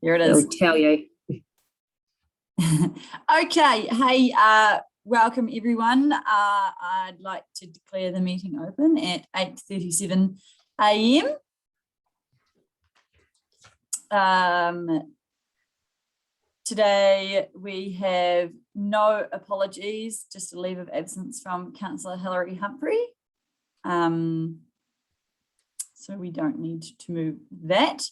There it is. It'll tell you. Okay. Hey, welcome everyone. I'd like to declare the meeting open at 8:37 a.m. Today we have no apologies, just a leave of absence from Councillor Hilary Humphrey. So we don't need to move that.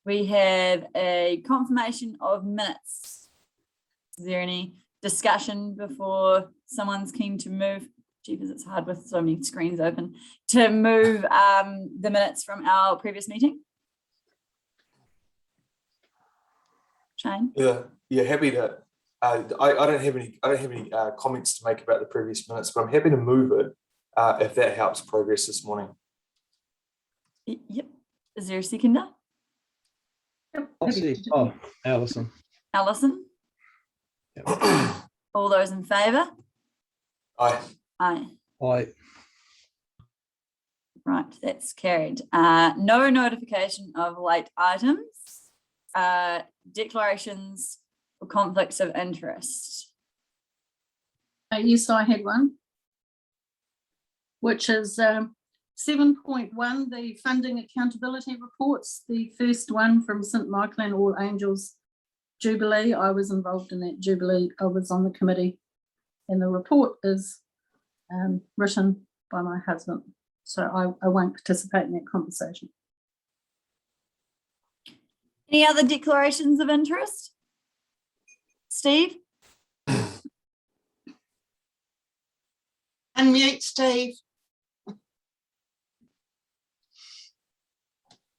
We have a confirmation of minutes. Is there any discussion before someone's keen to move? Jeepers, it's hard with so many screens open to move the minutes from our previous meeting. Shane? Yeah, happy to. I don't have any comments to make about the previous minutes, but I'm happy to move it if that helps progress this morning. Yep. Is there a seconder? Yep. I'll see. Oh, Alison. Alison? Yep. All those in favour? Aye. Aye. Aye. Right, that's carried. No notification of late items. Declarations or conflicts of interest. Yes, I had one, which is 7.1, the funding accountability reports. The first one from St Michael and All Angels Jubilee. I was involved in that Jubilee. I was on the committee, and the report is written by my husband, so I won't participate in that conversation. Any other declarations of interest? Steve? Unmute, Steve.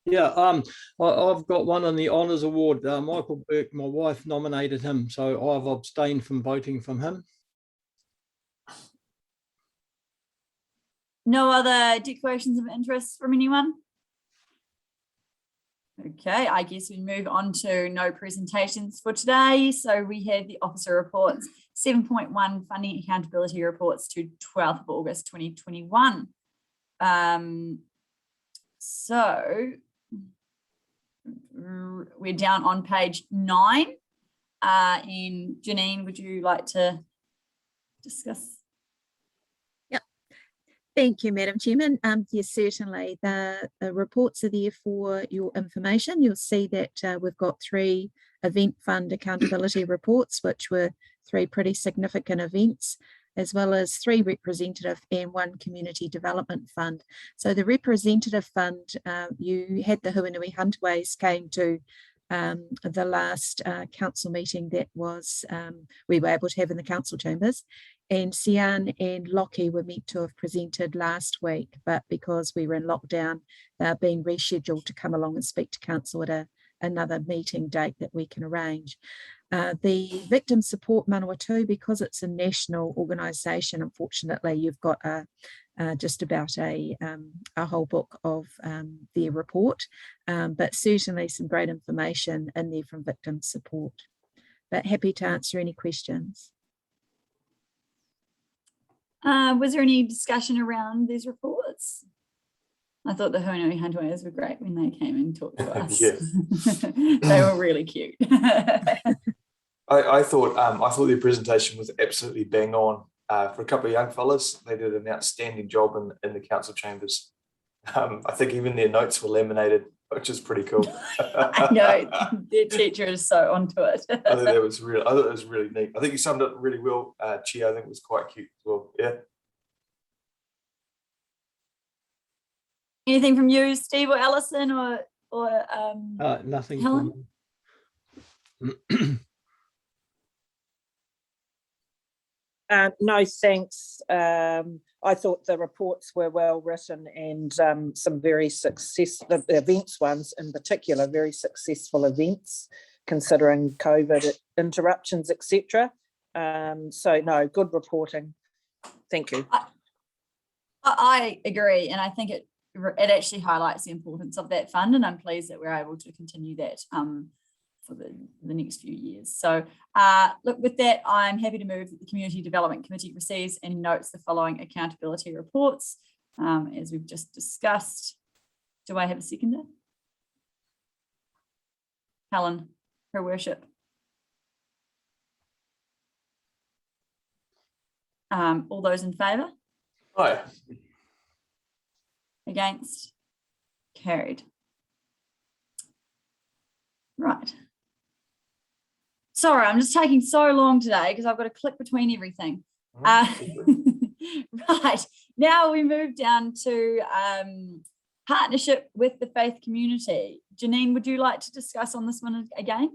Yeah, I've got one on the Honours Award. Michael Burke, my wife, nominated him, so I've abstained from voting from him. No other declarations of interest from anyone? Okay, I guess we move on to no presentations for today. So we have the officer reports, 7.1 funding accountability reports to 12th of August 2021. So we're down on page 9. And Janine, would you like to discuss? Thank you, Madam Chairman. Yes, certainly. The reports are there for your information. You'll see that we've got 3 event fund accountability reports, which were 3 pretty significant events, as well as 3 representative and 1 community development fund. So the representative fund, you had the Huanui Huntways came to the last council meeting that was we were able to have in the council chambers, and Sian and Lockie were meant to have presented last week, but because we were in lockdown, they're being rescheduled to come along and speak to council at another meeting date that we can arrange. The victim support Manawatu, because it's a national organisation, unfortunately, you've got just about a whole book of their report, but certainly some great information in there from victim support. But happy to answer any questions. Was there any discussion around these reports? I thought the Huanui Huntways were great when they came and talked to us. Yes. They were really cute. I thought their presentation was absolutely bang on for a couple of young fellas. They did an outstanding job in the council chambers. I think even their notes were laminated, which is pretty cool. I know, their teacher is so onto it. I thought it was really neat. I think you summed it up really well, Chia. I think it was quite cute as well. Yeah. Anything from you, Steve or Alison, or Nothing. Helen? No, thanks. I thought the reports were well written, and some very successful events ones in particular, very successful events considering COVID interruptions, etc. So no, good reporting. Thank you. I agree, and I think it actually highlights the importance of that fund, and I'm pleased that we're able to continue that for the next few years. So look, with that, I'm happy to move that the Community Development Committee receives and notes the following accountability reports, as we've just discussed. Do I have a seconder? Helen. Her Worship. All those in favour? Aye. Against? Carried. Right. Sorry, I'm just taking so long today because I've got to click between everything. Right, now we move down to partnership with the faith community. Janine, would you like to discuss on this one again?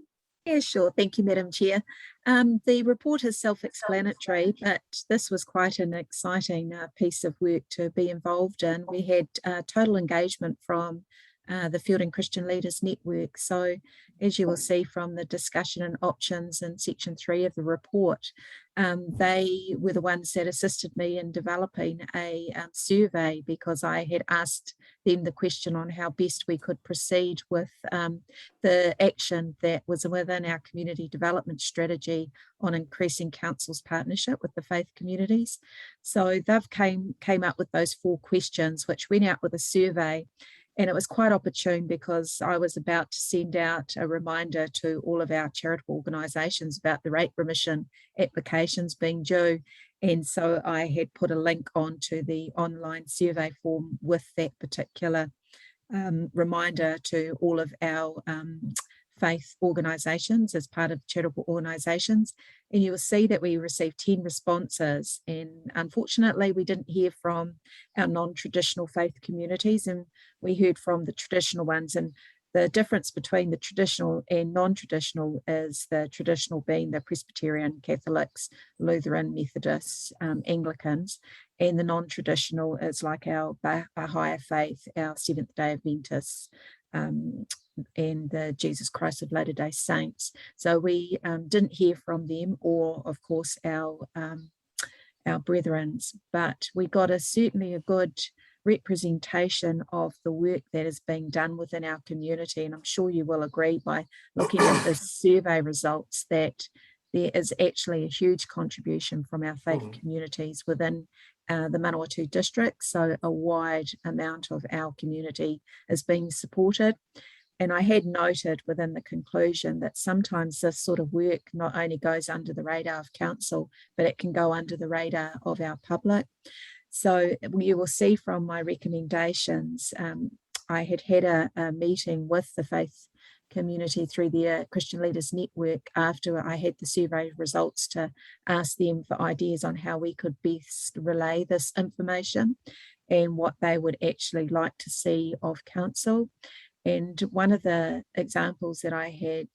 Yeah, sure. Thank you, Madam Chair. The report is self-explanatory, but this was quite an exciting piece of work to be involved in. We had total engagement from the Fielding Christian Leaders Network. So as you will see from the discussion and options in section 3 of the report, they were the ones that assisted me in developing a survey, because I had asked them the question on how best we could proceed with the action that was within our community development strategy on increasing council's partnership with the faith communities. So they've came up with those 4 questions, which went out with a survey. And it was quite opportune because I was about to send out a reminder to all of our charitable organisations about the rate remission applications being due. And so I had put a link onto the online survey form with that particular reminder to all of our faith organisations as part of charitable organisations. And you will see that we received 10 responses, and unfortunately we didn't hear from our non-traditional faith communities, and we heard from the traditional ones. And the difference between the traditional and non-traditional is the traditional being the Presbyterian, Catholics, Lutheran, Methodists, Anglicans, and the non-traditional is like our higher faith, our Seventh-day Adventists, and the Jesus Christ of Latter-day Saints. So we didn't hear from them, or of course our brethrens, but we got certainly a good representation of the work that is being done within our community. And I'm sure you will agree by looking at the survey results that there is actually a huge contribution from our faith communities within the Manawatu district. So a wide amount of our community is being supported. And I had noted within the conclusion that sometimes this sort of work not only goes under the radar of council, but it can go under the radar of our public. So you will see from my recommendations, I had a meeting with the faith community through the Christian Leaders Network after I had the survey results to ask them for ideas on how we could best relay this information and what they would actually like to see of council. And one of the examples that I had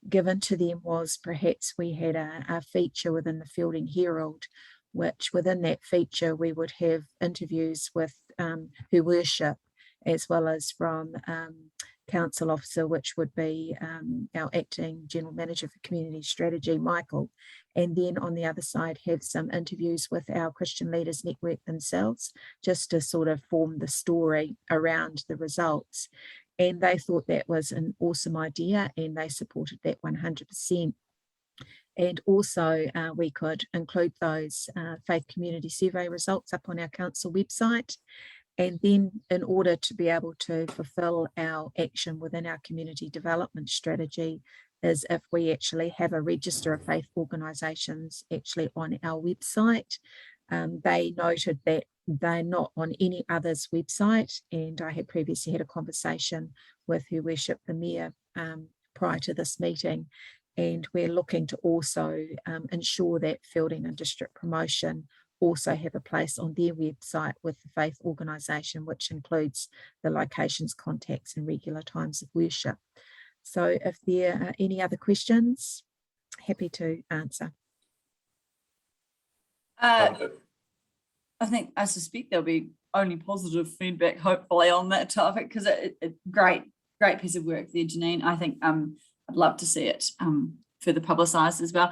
given to them was perhaps we had a feature within the Fielding Herald, which within that feature we would have interviews with Her Worship, as well as from council officer, which would be our acting general manager for community strategy, Michael. And then on the other side, have some interviews with our Christian Leaders Network themselves, just to sort of form the story around the results. And they thought that was an awesome idea, and they supported that 100%. And also we could include those faith community survey results up on our council website. And then in order to be able to fulfill our action within our community development strategy is if we actually have a register of faith organisations actually on our website. They noted that they're not on any other's website, and I had previously had a conversation with Her Worship the Mayor prior to this meeting, and we're looking to also ensure that Fielding and District Promotion also have a place on their website with the faith organisation, which includes the locations, contacts and regular times of worship. So if there are any other questions, happy to answer. I suspect there'll be only positive feedback, hopefully, on that topic, because it's great piece of work there, Janine. I think I'd love to see it further publicised as well.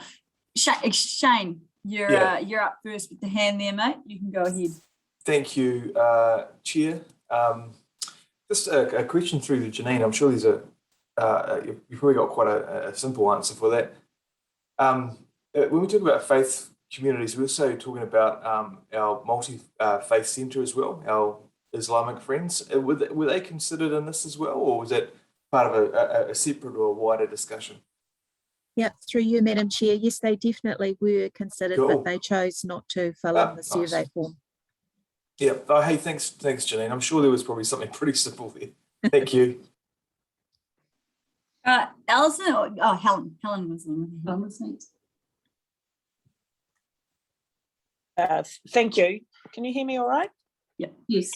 Shane, you're up first with the hand there, mate. You can go ahead. Thank you, Chair. Just a question through to Janine. I'm sure there's you've probably got quite a simple answer for that. When we talk about faith communities, we're also talking about our multi-faith centre as well, our Islamic friends. Were they considered in this as well, or was that part of a separate or wider discussion. Yeah, through you, Madam Chair. Yes, they definitely were considered, Cool. but they chose not to fill in the Nice. survey form. Yeah. Oh, hey, thanks, Janine. I'm sure there was probably something pretty simple there. Thank you. Alison, oh, Helen was on. One was next. Thank you. Can you hear me all right? Yes.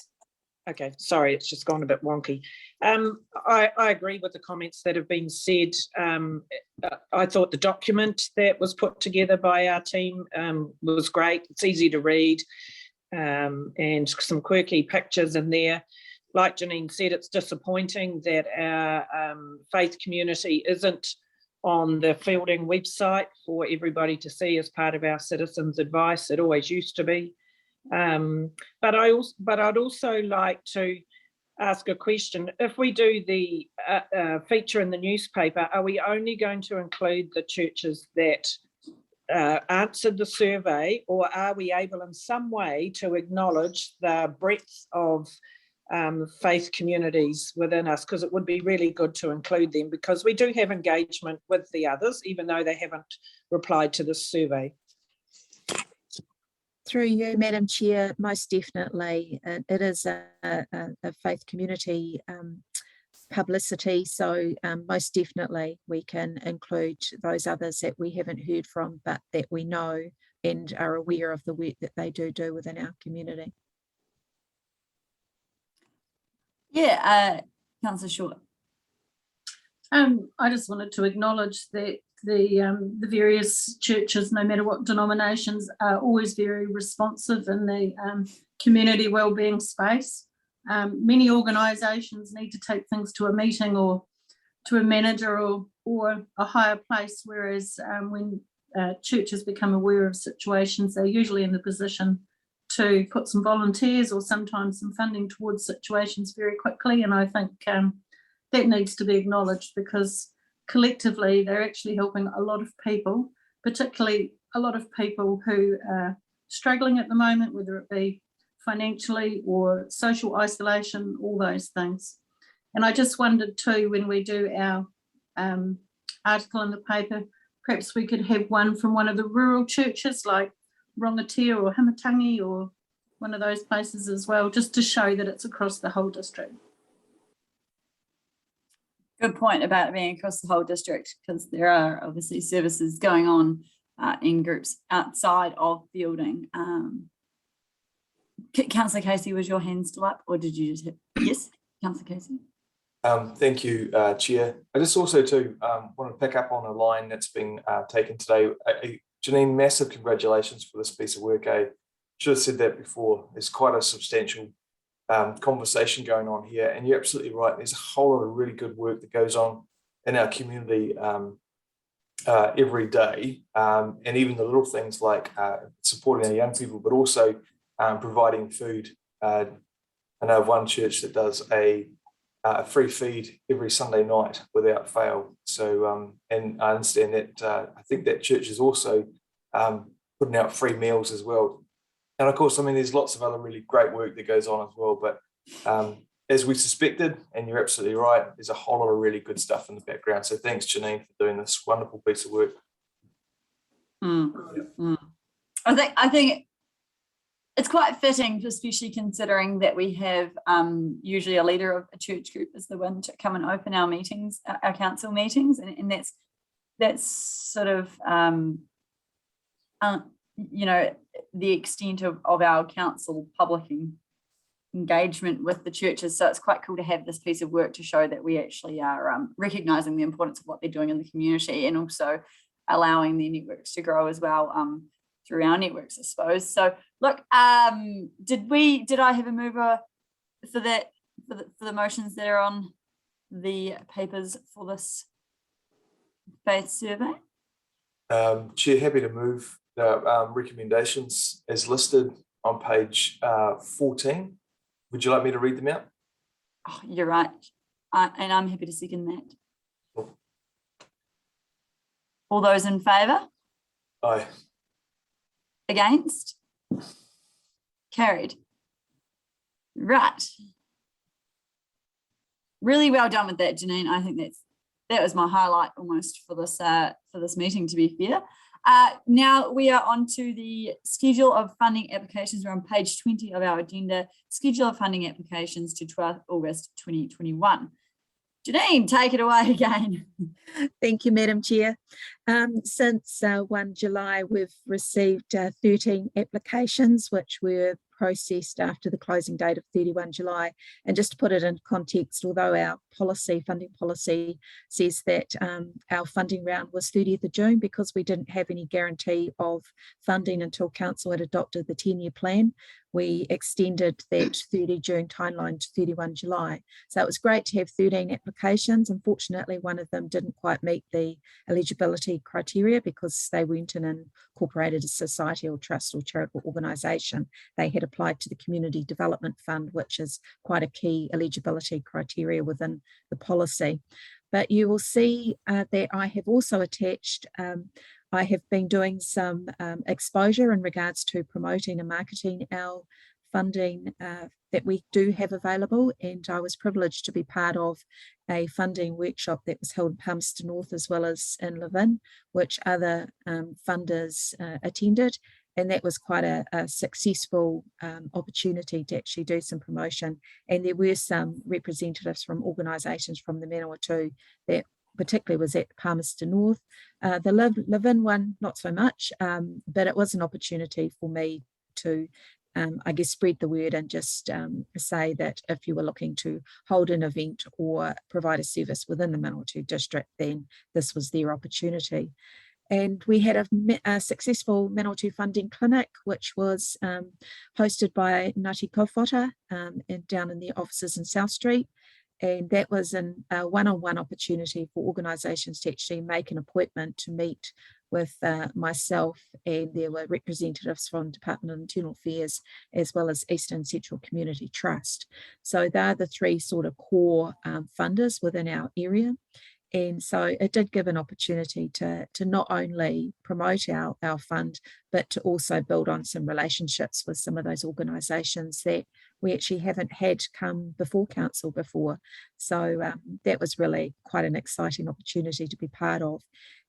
Okay, sorry, it's just gone a bit wonky. I agree with the comments that have been said. I thought the document that was put together by our team was great. It's easy to read, and some quirky pictures in there. Like Janine said, it's disappointing that our faith community isn't on the Fielding website for everybody to see as part of our citizens' advice. It always used to be. But I'd also like to ask a question. If we do the feature in the newspaper, are we only going to include the churches that answered the survey, or are we able in some way to acknowledge the breadth of faith communities within us? Because it would be really good to include them, because we do have engagement with the others, even though they haven't replied to this survey. Through you, Madam Chair, most definitely. It is a faith community publicity, so most definitely we can include those others that we haven't heard from, but that we know and are aware of the work that they do within our community. Yeah, Councillor Short. I just wanted to acknowledge that the various churches, no matter what denominations, are always very responsive in the community wellbeing space. Many organisations need to take things to a meeting or to a manager or a higher place, whereas when churches become aware of situations, they're usually in the position to put some volunteers or sometimes some funding towards situations very quickly. And I think that needs to be acknowledged, because collectively they're actually helping a lot of people, particularly a lot of people who are struggling at the moment, whether it be financially or social isolation, all those things. And I just wondered too, when we do our article in the paper, perhaps we could have one from one of the rural churches like Rongatea or Hamatangi or one of those places as well, just to show that it's across the whole district. Good point about it being across the whole district, because there are obviously services going on in groups outside of Fielding. Councillor Casey, was your hand still up, or did you just hit? Yes, Councillor Casey. Thank you, Chair. I just also too want to pick up on a line that's been taken today. Janine, massive congratulations for this piece of work. I should have said that before. There's quite a substantial conversation going on here, and you're absolutely right. There's a whole lot of really good work that goes on in our community every day, and even the little things like supporting our young people, but also providing food. I know of one church that does a free feed every Sunday night without fail. So, and I understand that I think that church is also putting out free meals as well. And of course, I mean, there's lots of other really great work that goes on as well. But as we suspected, and you're absolutely right, there's a whole lot of really good stuff in the background. So thanks, Janine, for doing this wonderful piece of work. I think it's quite fitting, especially considering that we have usually a leader of a church group is the one to come and open our meetings, our council meetings, and that's sort of you know, the extent of our council public engagement with the churches. So it's quite cool to have this piece of work to show that we actually are recognising the importance of what they're doing in the community, and also allowing their networks to grow as well through our networks, I suppose. So look, did I have a mover for that, for the motions that are on the papers for this faith survey? Chair, happy to move the recommendations as listed on page 14. Would you like me to read them out? Oh, you're right. And I'm happy to second that. Cool. All those in favour? Aye. Against? Carried. Right. really well done with that, Janine. I think that was my highlight almost for this meeting, to be fair. Now we are on to the schedule of funding applications. We're on page 20 of our agenda, schedule of funding applications to 12th August 2021. Janine, take it away again. Thank you, Madam Chair. Since 1 July, we've received 13 applications, which were processed after the closing date of 31 July. And just to put it in context, although our funding policy says that our funding round was 30th of June, because we didn't have any guarantee of funding until Council had adopted the 10-year plan, we extended that 30 June timeline to 31 July. So it was great to have 13 applications. Unfortunately, one of them didn't quite meet the eligibility criteria because they weren't an incorporated society or trust or charitable organisation. They had applied to the Community Development Fund, which is quite a key eligibility criteria within the policy. But you will see that I have also attached I have been doing some exposure in regards to promoting and marketing our funding that we do have available, and I was privileged to be part of a funding workshop that was held in Palmerston North as well as in Levin, which other funders attended, and that was quite a successful opportunity to actually do some promotion. And there were some representatives from organisations from the Manawatu that particularly was at Palmerston North. The Levin one, not so much, but it was an opportunity for me to, I guess, spread the word and just say that if you were looking to hold an event or provide a service within the Manawatu district, then this was their opportunity. And we had a successful Manawatu funding clinic, which was hosted by Ngāti Kowhata down in the offices in South Street. And that was a one-on-one opportunity for organisations to actually make an appointment to meet with myself, and there were representatives from Department of Internal Affairs as well as Eastern Central Community Trust. So they're the three sort of core funders within our area. And so it did give an opportunity to not only promote our fund, but to also build on some relationships with some of those organisations that we actually haven't had come before council before. So that was really quite an exciting opportunity to be part of.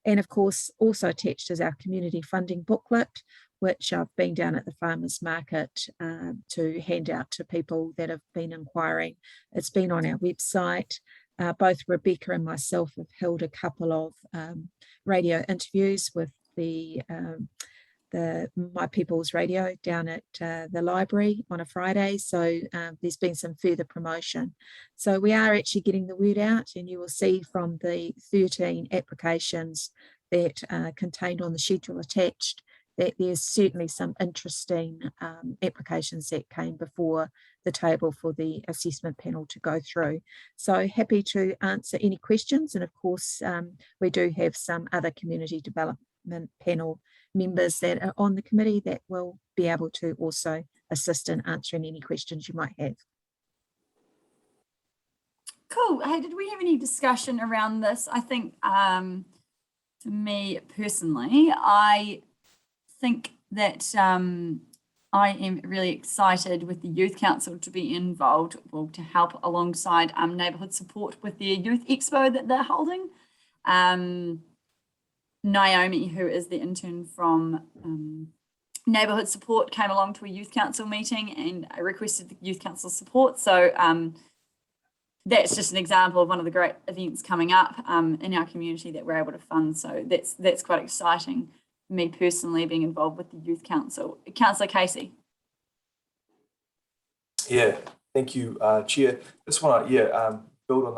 And of course, also attached is our community funding booklet, which I've been down at the farmers market to hand out to people that have been inquiring. It's been on our website. Both Rebecca and myself have held a couple of radio interviews with the My People's Radio down at the library on a Friday. So there's been some further promotion. So we are actually getting the word out, and you will see from the 13 applications that are contained on the schedule attached that there's certainly some interesting applications that came before the table for the assessment panel to go through. So happy to answer any questions. And of course, we do have some other community development panel members that are on the committee that will be able to also assist in answering any questions you might have. Cool. Hey, did we have any discussion around this? I think for me personally, I think that I am really excited with the Youth Council to be involved, well, to help alongside neighbourhood support with their youth expo that they're holding. Naomi, who is the intern from neighbourhood support, came along to a youth council meeting and requested the youth council support. So that's just an example of one of the great events coming up in our community that we're able to fund. So that's quite exciting. Me personally being involved with the Youth Council. Councillor Casey. Yeah, thank you, Chair. Just want to build on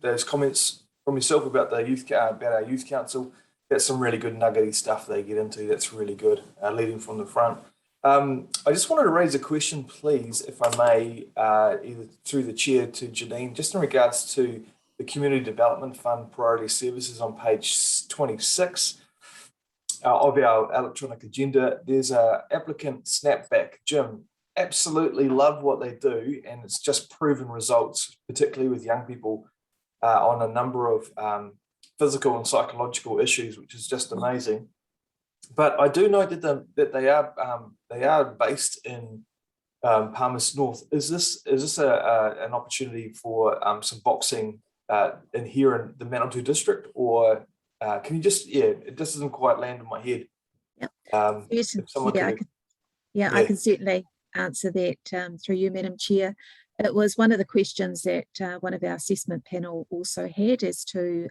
those comments from yourself about the about our Youth Council. That's some really good nuggety stuff they get into. That's really good, leading from the front. I just wanted to raise a question, please, if I may, either through the Chair to Janine, just in regards to the Community Development Fund Priority Services on page 26. Of our electronic agenda. There's a applicant snapback. Jim, absolutely love what they do, and it's just proven results, particularly with young people on a number of physical and psychological issues, which is just amazing. But I do know that they are based in Palmerston North. Is this an opportunity for some boxing in here in the Manawatu district, or can you just, it just doesn't quite land in my head. Yep. If someone could, I can certainly answer that through you, Madam Chair. It was one of the questions that one of our assessment panel also had as to,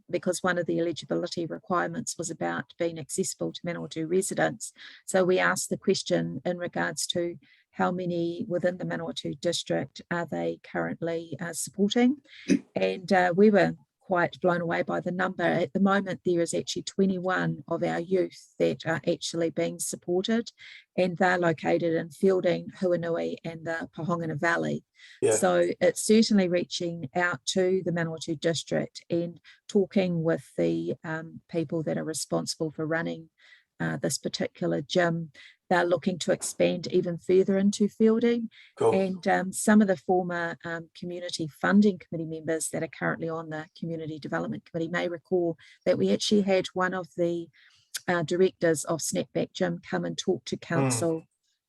because one of the eligibility requirements was about being accessible to Manawatu residents. So we asked the question in regards to how many within the Manawatu district are they currently supporting? And we were quite blown away by the number. At the moment, there is actually 21 of our youth that are actually being supported, and they're located in Fielding, Huanui and the Pohongina Valley. Yeah. So it's certainly reaching out to the Manawatu district and talking with the people that are responsible for running this particular gym. They're looking to expand even further into Fielding. Cool. And some of the former community funding committee members that are currently on the community development committee may recall that we actually had one of the directors of Snapback Gym come and talk to council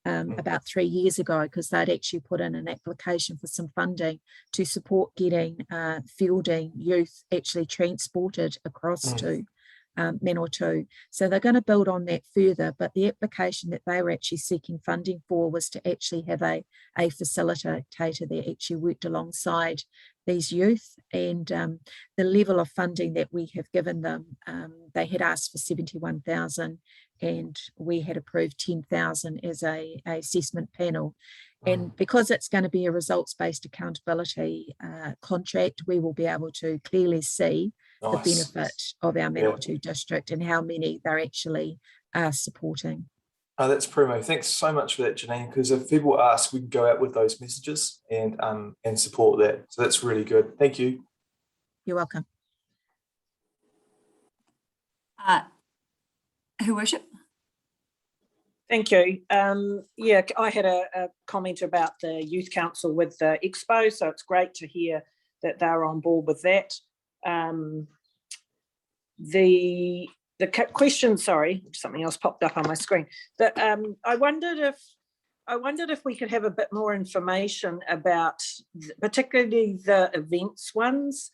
about 3 years ago, because they'd actually put in an application for some funding to support getting Fielding youth actually transported across to Manawatu. So they're going to build on that further, but the application that they were actually seeking funding for was to actually have a facilitator that actually worked alongside these youth, and the level of funding that we have given them, they had asked for 71,000 and we had approved 10,000 as a assessment panel. And because it's going to be a results-based accountability contract, we will be able to clearly see the benefit of our Manawatu district and how many they're actually supporting. Oh, that's primo. Thanks so much for that, Janine, because if people ask, we can go out with those messages and support that. So that's really good. Thank you. You're welcome. Her Worship. Thank you. Yeah, I had a comment about the Youth Council with the Expo, so it's great to hear that they're on board with that. The question, sorry, something else popped up on my screen. That I wondered if we could have a bit more information about, particularly the events ones.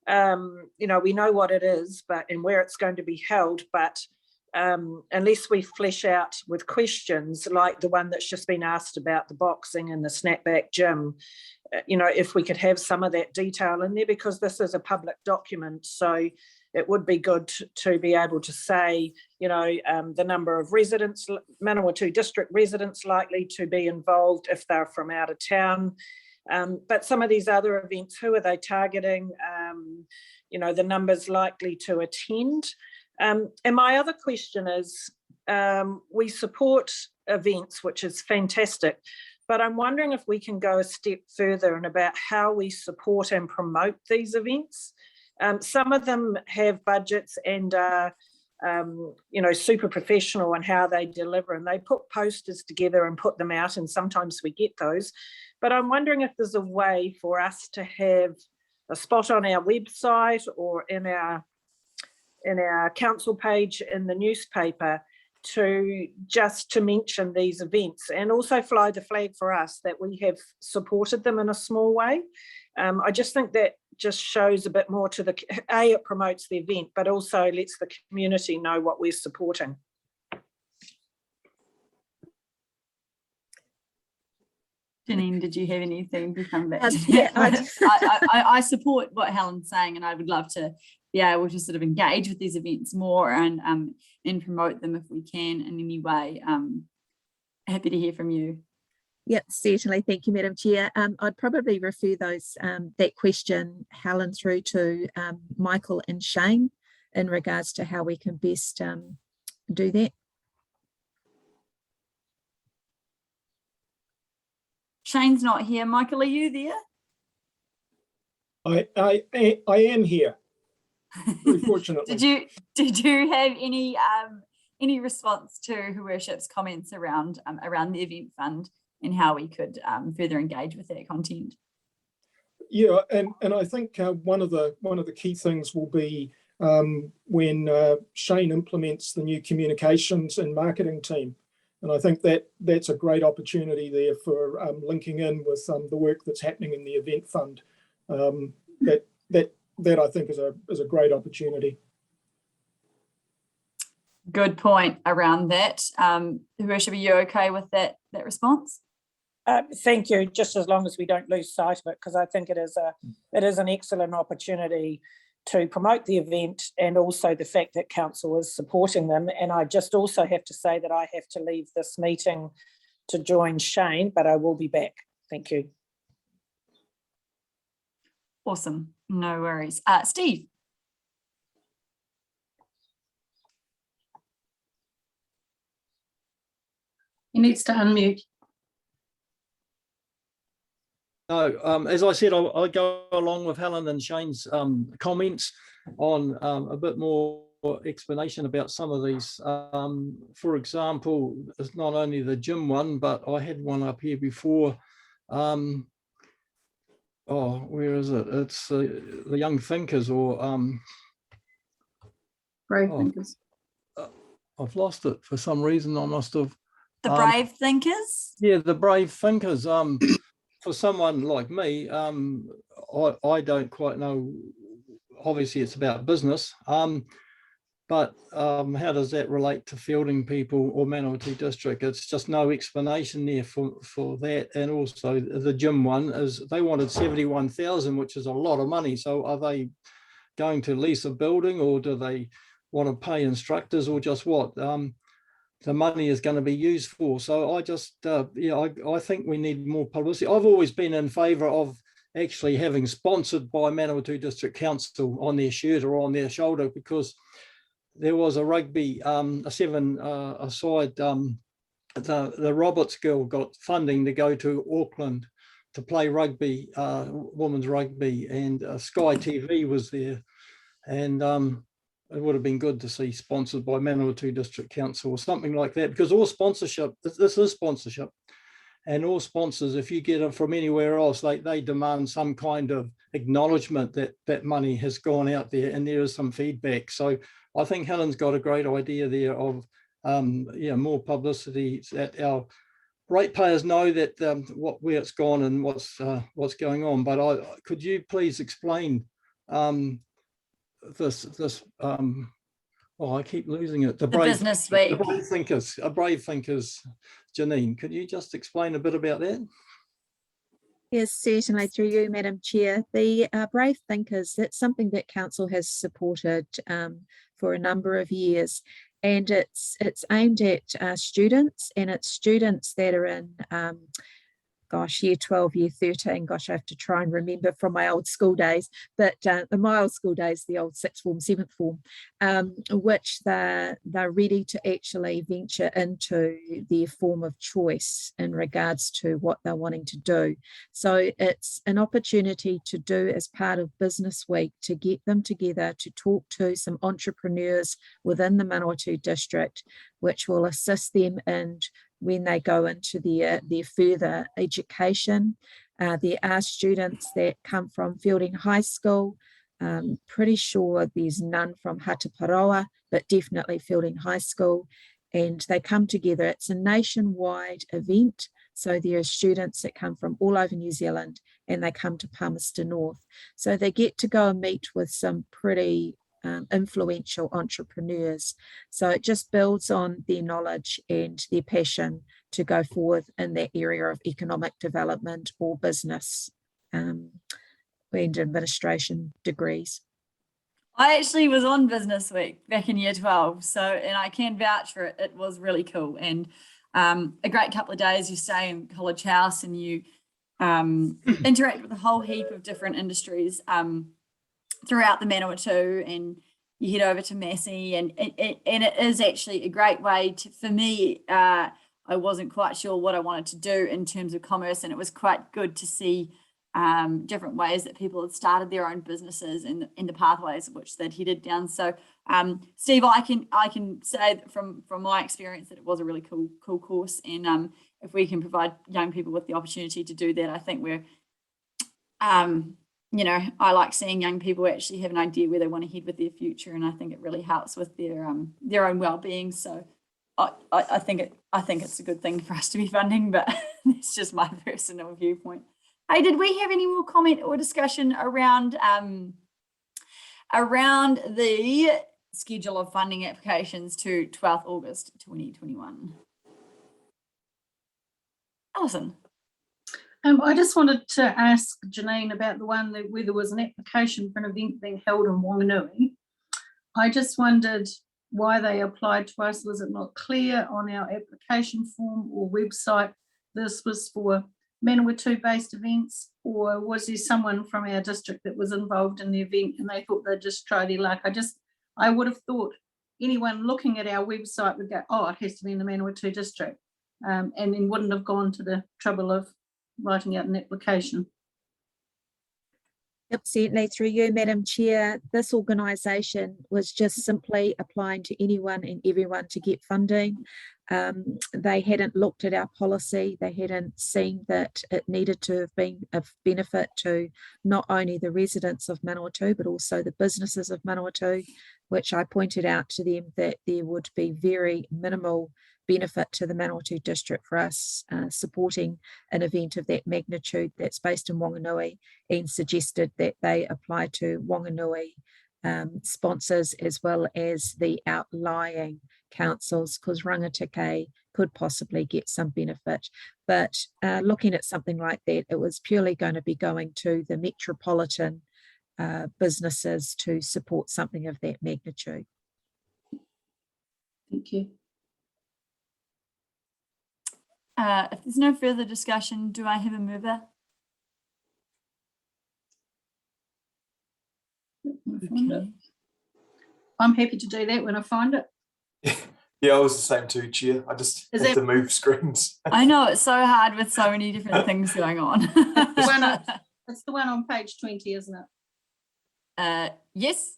You know, we know what it is, and where it's going to be held, but unless we flesh out with questions like the one that's just been asked about the boxing and the Snapback Gym, you know, if we could have some of that detail in there, because this is a public document, so it would be good to be able to say, you know, the number of residents, Manawatu district residents likely to be involved if they're from out of town. But some of these other events, who are they targeting? You know, the numbers likely to attend. And my other question is, we support events, which is fantastic, but I'm wondering if we can go a step further and about how we support and promote these events. Some of them have budgets and you know, super professional in how they deliver, and they put posters together and put them out, and sometimes we get those. But I'm wondering if there's a way for us to have a spot on our website or in our council page in the newspaper to mention these events, and also fly the flag for us that we have supported them in a small way. I just think that just shows a bit more to it promotes the event, but also lets the community know what we're supporting. Janine, did you have anything to come back? Yeah, I support what Helen's saying, and I would love to be able to sort of engage with these events more and promote them if we can in any way. Happy to hear from you. Yep, certainly. Thank you, Madam Chair. I'd probably refer that question, Helen, through to Michael and Shane in regards to how we can best do that. Shane's not here. Michael, are you there? I am here. Very fortunately. Did you have any response to Her Worship's comments around the event fund and how we could further engage with that content? Yeah, and I think one of the key things will be when Shane implements the new communications and marketing team, And I think that's a great opportunity there for linking in with the work that's happening in the event fund. That I think is a great opportunity. Good point around that. Who are you okay with that response? Thank you, just as long as we don't lose sight of it, because I think it is an excellent opportunity to promote the event, and also the fact that council is supporting them. And I just also have to say that I have to leave this meeting to join Shane, but I will be back. Thank you. Awesome, no worries. Steve. He needs to unmute. No, as I said, I go along with Helen and Shane's comments on a bit more explanation about some of these. For example, it's not only the gym one, but I had one up here before. Oh, where is it? It's the Young Thinkers, or Brave thinkers. I've lost it for some reason. I must have. The Brave Thinkers? Yeah, the Brave Thinkers. For someone like me, I don't quite know. Obviously, it's about business. But how does that relate to Fielding people or Manawatu district? It's just no explanation there for that. And also the gym one is they wanted 71,000, which is a lot of money. So are they going to lease a building, or do they want to pay instructors, or just what the money is going to be used for? So I just, I think we need more publicity. I've always been in favour of actually having sponsored by Manawatu District Council on their shirt or on their shoulder, because there was a rugby, a seven-a-side, the Roberts girl got funding to go to Auckland to play rugby, women's rugby, and Sky TV was there. And it would have been good to see sponsored by Manawatu District Council or something like that, because all sponsorship, this is sponsorship, and all sponsors, if you get it from anywhere else, they demand some kind of acknowledgement that that money has gone out there and there is some feedback. So I think Helen's got a great idea there of more publicity, that our ratepayers know that where it's gone and what's going on. But could you please explain this I keep losing it. The Business Week. The Brave Thinkers, Janine, could you just explain a bit about that? Yes, certainly, through you, Madam Chair. The Brave Thinkers, that's something that Council has supported for a number of years, and it's aimed at students, and it's students that are in year 12, year 13, I have to try and remember from my old school days, but my old school days, the old sixth form, seventh form, which they're ready to actually venture into their form of choice in regards to what they're wanting to do. So it's an opportunity to do as part of Business Week, to get them together to talk to some entrepreneurs within the Manawatu district, which will assist them in when they go into their further education. There are students that come from Fielding High School. Pretty sure there's none from Hataparoa, but definitely Fielding High School. And they come together. It's a nationwide event. So there are students that come from all over New Zealand, and they come to Palmerston North. So they get to go and meet with some pretty influential entrepreneurs. So it just builds on their knowledge and their passion to go forward in that area of economic development or business and administration degrees. I actually was on Business Week back in year 12, and I can vouch for it. It was really cool, and a great couple of days. You stay in College House and you interact with a whole heap of different industries throughout the Manawatu, and you head over to Massey, and it is actually a great way to, for me, I wasn't quite sure what I wanted to do in terms of commerce, and it was quite good to see different ways that people had started their own businesses in the pathways which they'd headed down. So Steve, I can say that from my experience that it was a really cool course, and if we can provide young people with the opportunity to do that, I think we're I like seeing young people actually have an idea where they want to head with their future, and I think it really helps with their own well-being. So I think it's a good thing for us to be funding, but it's just my personal viewpoint. Hey, did we have any more comment or discussion around the schedule of funding applications to 12th August 2021? Alison. I just wanted to ask Janine about the one that where there was an application for an event being held in Wanganui. I just wondered why they applied to us. Was it not clear on our application form or website this was for Manawatu based events, or was there someone from our district that was involved in the event and they thought they'd just try their luck? I would have thought anyone looking at our website would go, oh, it has to be in the Manawatu district, and then wouldn't have gone to the trouble of writing out an application. Yep, certainly through you, Madam Chair. This organisation was just simply applying to anyone and everyone to get funding. They hadn't looked at our policy. They hadn't seen that it needed to have been of benefit to not only the residents of Manawatu, but also the businesses of Manawatu, which I pointed out to them that there would be very minimal benefit to the Manawatu district for us supporting an event of that magnitude that's based in Wanganui, and suggested that they apply to Wanganui sponsors as well as the outlying councils, because Rangitikei could possibly get some benefit. But looking at something like that, it was purely going to be going to the metropolitan businesses to support something of that magnitude. Thank you. If there's no further discussion, do I have a mover? Okay. I'm happy to do that when I find it. Yeah, I was the same too, Chair. I just had to move screens. I know, it's so hard with so many different things going on. It's the one on page 20, isn't it? Yes.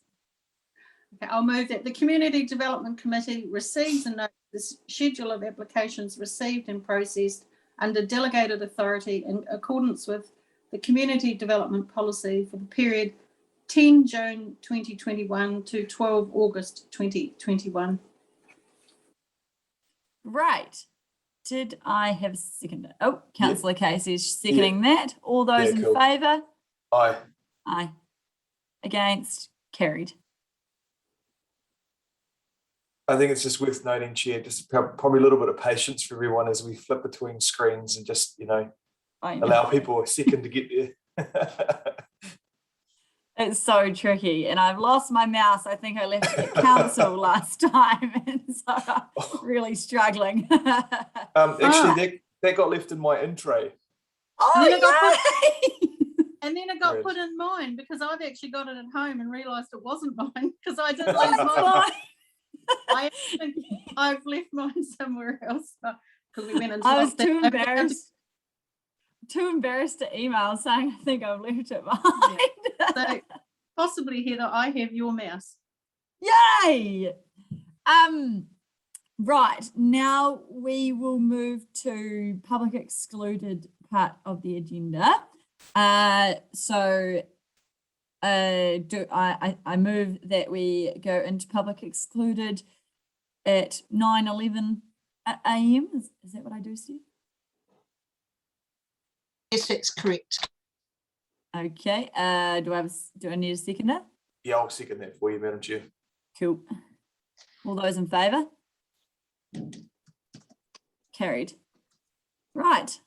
Okay, I'll move that the Community Development Committee receives and notes the schedule of applications received and processed under delegated authority in accordance with the Community Development Policy for the period 10 June 2021 to 12 August 2021. Right. Did I have a seconder? Oh, Councillor Casey is seconding that. All those in favour? Aye. Aye. Against? Carried. I think it's just worth noting, Chair, just probably a little bit of patience for everyone as we flip between screens and just, allow people a second to get there. It's so tricky, and I've lost my mouse. I think I left it at council last time, and so I'm really struggling. Actually, that got left in my in tray. And then it got put in mine, because I've actually got it at home and realised it wasn't mine, because I didn't lose mine. I think I've left mine somewhere else, because we went into I was too embarrassed to email saying I think I've left it behind. Yeah. So possibly, Heather, I have your mouse. Yay! Right, now we will move to public excluded part of the agenda. I move that we go into public excluded at 9:11 a.m. Is that what I do, Steve? Yes, that's correct. Okay. Do I need a seconder? Yeah, I'll second that for you, Madam Chair. Cool. All those in favour? Carried. Right.